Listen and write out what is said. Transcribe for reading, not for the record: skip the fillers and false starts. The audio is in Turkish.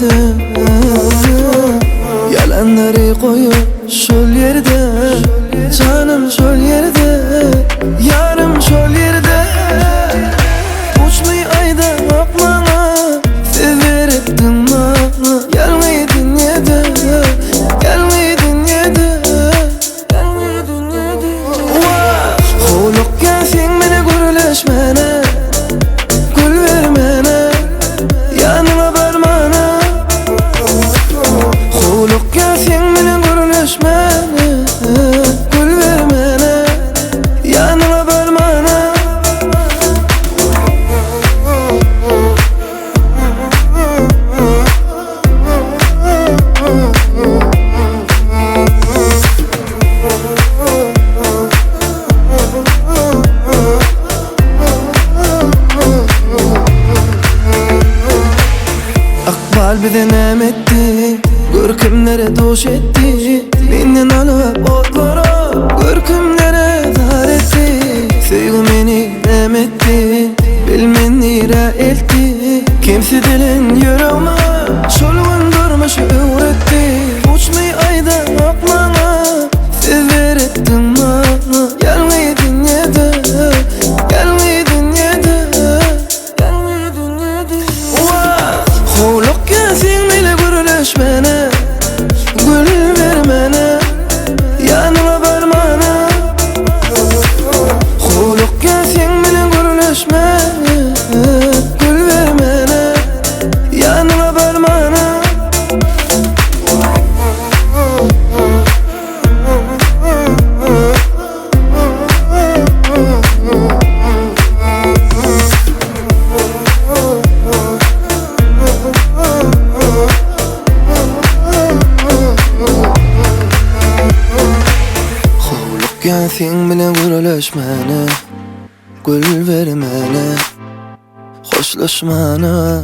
yerde, yalanları koyup şol yerde, canım şol yerde, yarım şol yerde. Uçluy ayda bakmana, severettin bana. Gelmeydin yede, gelmeydin yede, gelmeydin yede. Huluk gelsin meni gürleşmene, gül vermene, yanıma barmana. Huluk gelsin meni gürleşmene, gül vermene, yanıma barmana. Bize nem etti, görkümlere doş etti. Menden alıp otlara, görkümlere dar etti. Sevgi meni nem etti, bilmenire elti. Kimse dilin yüreğime, şolgun durmuşu öğretti. Uçluy ayda akmana, severettin bana. Gelmeydin yede, gelmeydin yede, gelmeydin yede. Huluk gelsin meni gürleşmene, gül vermene, yanıma barmana. Huluk gelsin meni gürleşmene, gül vermene, yanıma barmana. Gelsin bile gürleşmene, gül vermene, hoşlaşmana.